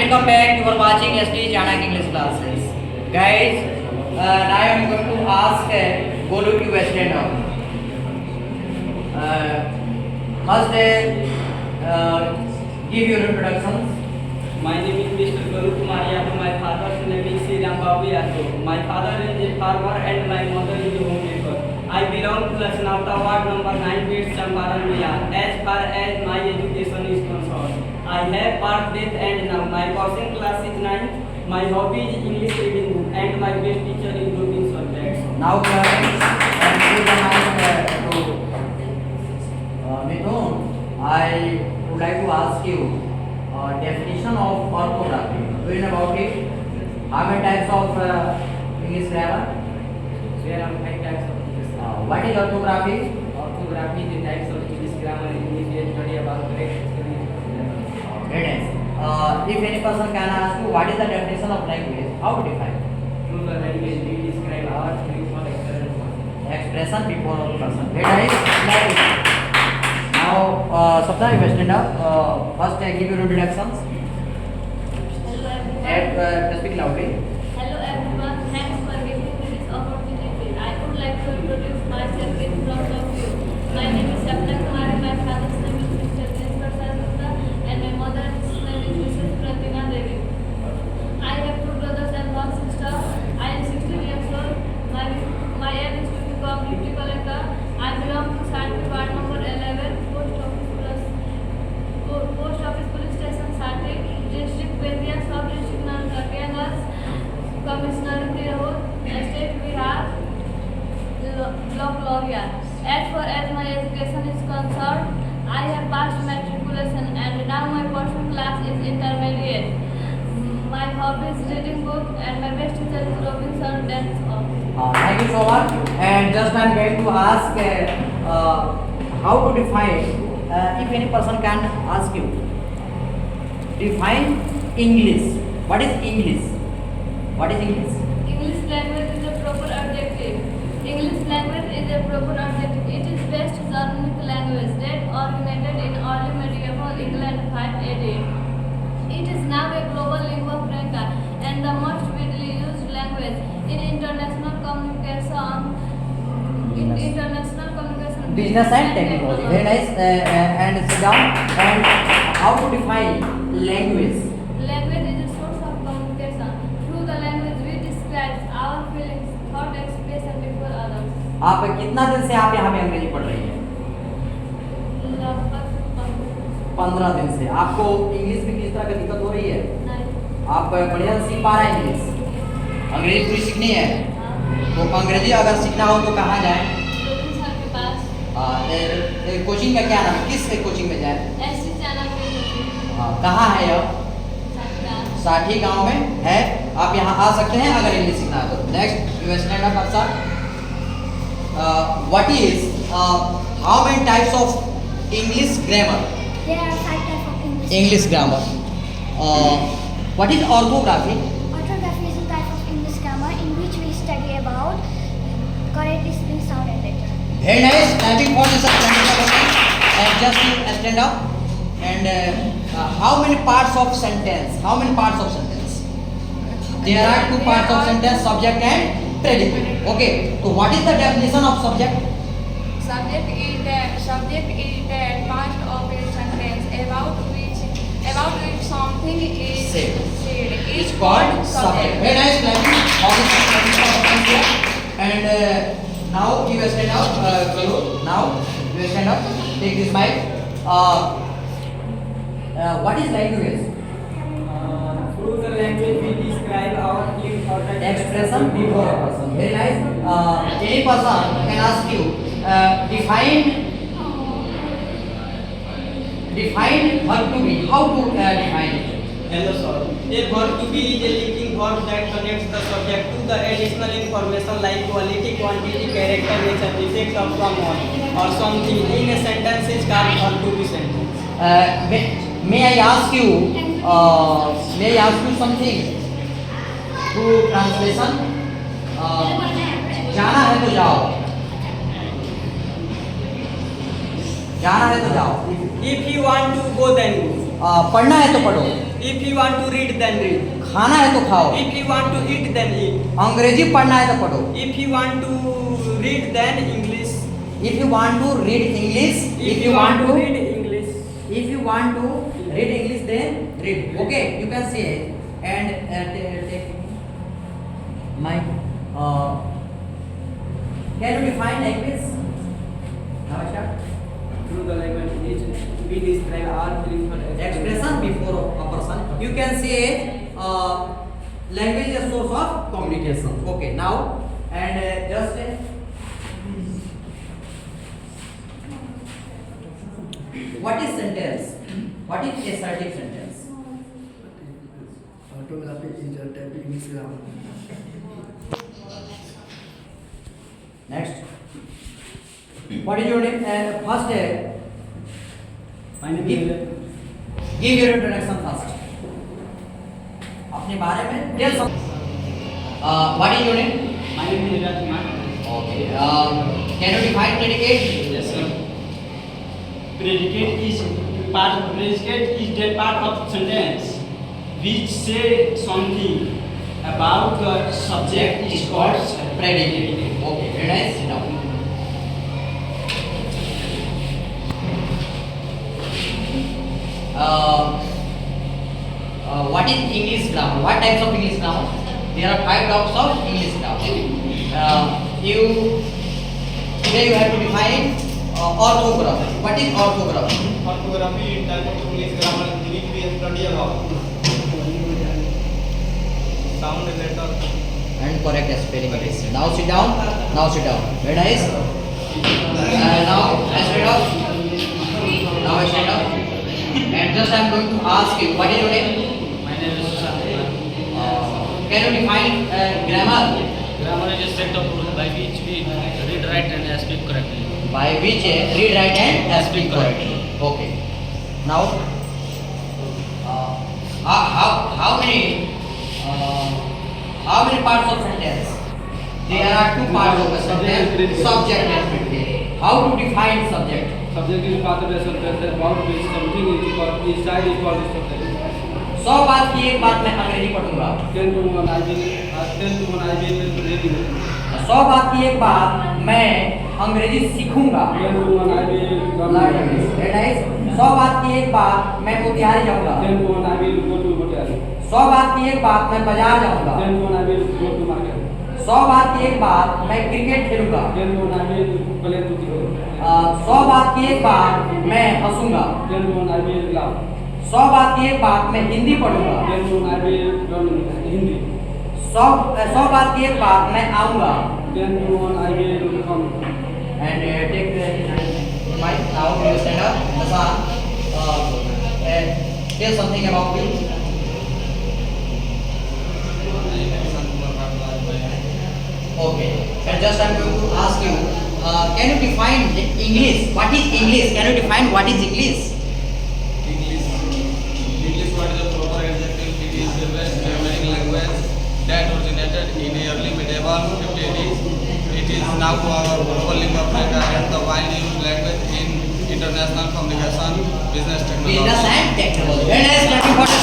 welcome back. You are watching SD Chanak English classes. Guys, now I am going to ask Golu to question now. Must give your introductions. My name is Mr. Guru Kumar Yadav. My father's name is Sri Ram Babu Yadav. My father is a farmer and my mother is a homemaker. I belong to Lasnauta ward number 9, West Champaran, Bihar. As far as my education is concerned, I have birth, death and now. My passing class is 9. My hobby is English reading book and my best teacher is routine subjects. Now, Mithun, I would like to ask you definition of orthography. Do you know about it? How many types of English grammar? There are 5 types of English grammar. What is orthography? Orthography is the types of English grammar in which we study about correct spelling. Very nice. If any person can ask you what is the definition of language, how to define? Through the language we describe our feelings or Expression before a person. Very nice. Now, Sapna, you stand up. First, I give you introductions. Hello everyone. Speak loudly. Hello everyone. Thanks for giving me this opportunity. I would like to introduce myself in front of you. My name is Sapna Kumari. My father's name is Mr. Dinesh Prasad Gupta and my mother's name is Mrs. Pratima Devi. I have 2 brothers and 1 sister. I am 16 years old. My aim is to become duty collector. I belong to Santri ward number 11, Post Office Police Station Santri, District Bettiya, Sub District Nankarganj, Commissioner Tirhut, State Bihar, Block Loria. As far as my education is concerned, I have passed matriculation and now my portion class is intermediate. My hobby is reading book and my best teacher is Robinson. That's all. Thank you so much. And just I am going to ask how to define. If any person can ask you, define English. What is English? What is English? English language is a proper adjective. English language is a proper adjective. It is best Germanic language that originated in early medieval England 5 AD. It is now a global lingua franca and the most widely used language in international communication. Business and technology. Very nice. And sit down. And how to define language? Language is a source of communication. Through the language we describe our feelings, thought, expression before others. आप कितना दिन से आप यहाँ पे अंग्रेजी पढ़ रही हैं? लगभग 15 दिन से। आपको इंग्लिश में किस तरह की दिक्कत हो रही है? नहीं। आप बढ़िया सीख पा रहे हैं इंग्लिश? अंग्रेजी पूरी सीखनी है? तो अंग्रेजी अगर सीखना हो तो कहाँ जाएं? रोबिन सर के पास। कोचिंग का क्या नाम है? किस कोचिंग में जाएं? एसटी चैनल पे कोचिंग। कहाँ है यह? साथी। साठी गांव में है। आप यहाँ आ सकते हैं अगर इंग्लिश सीखना है तो। नेक्स्ट क्वेश्चन है आपका। What is how many types of English grammar? There are 5 types of English. English grammar. What is orthography? Orthography is a type of English grammar in which we study about correct spelling, sound and letter. Very nice. Typing for this and just you stand up. And how many parts of sentence? How many parts of sentence? There are 2 parts of sentence: subject and predicate. Okay. So what is the definition of subject? Subject is the part of a sentence about which something is Said. is called subject. Very nice. And now you stand up. Now you stand up. Take this mic. What is language? Through the language we describe our feelings or Expression before a person. Very nice. Any person can ask you define verb to be. How to define it? Hello sir. A verb to be is a linking verb that connects the subject to the additional information like quality, quantity, character, nature, effect of someone or something in a sentence is called verb to be sentence. May I ask you something? Through translation. जाना है तो जाओ. जाना है तो जाओ. If you want to go then go. पढ़ना है तो पढ़ो. If you want to read, then read. खाना है तो खाओ. If you want to eat, then eat. अंग्रेजी पढ़ना है तो पढ़ो. If you want to read, then English. If you want to read English, If you want to read English. if you want to read English, then read. Okay, you can say it. And take my. Can you define language? Namaskar. Through the language is we describe all things for Expression before a person. You can say language is a source of communication. Okay, now and just what is sentence? What is assertive sentence? Autography is a type of English grammar. Next. What is your name? First, My name is give your introduction first. अपने बारे में tell some. What is your name? My name is Rajkumar. Okay. Can you define predicate? Yes, sir. Predicate is the part of sentence which say something about the subject is called Predicate. Okay. Very nice. Sit down. What is English grammar? What types of English grammar? There are 5 types of English grammar. Today you have to define orthography. What is orthography? Orthography type of English grammar which we study about. Sound letter. And correct spelling it is. Now sit down. Now sit down. Very nice. Now I stand up. Now I stand up. And just I am going to ask you, what is your name? My name is Sushant. Can you define grammar? Grammar is a set of rules by which we read, write and speak correctly. By which read, write and speak correctly. Okay. Now, how many parts of sentence? There are 2 parts of a sentence. Subject and predicate. How to define subject? Subject is part of a sentence about which something is called inside is called subject. 100 बात की एक बात मैं अंग्रेजी पढ़ूंगा. 10 to 1 I will reading. 100 बात की एक बात मैं अंग्रेजी सीखूंगा. 10 to 1 I will learn English. 100 बात की एक बात मैं मोतिहारी जाऊंगा. 10 to 1 I will go to hotel. 100 बात की एक बात मैं बाजार जाऊंगा. 10 to 1 I will go to market. 100 बात की एक बात मैं क्रिकेट खेलूंगा. 10 to 1 I will play to the 100 बात की एक बात मैं हंसूंगा. 10 to 1 I will laugh. 100 बात की एक बात मैं हिंदी पढ़ूंगा. 10 to 1 I will learn Hindi. 100 बात की एक बात मैं आऊंगा. 10 to 1 I will come. And take the mic now. You stand up. Hasan, tell something about you. Okay. And just I'm going to ask you. Can you define English? What is English? Can you define what is English? English word is a proper adjective. It is the West Germanic language that originated in early medieval 50s. It is now our global lingua franca and the widely used language in international communication, business technology. Business and technology. Very nice. Thank you for the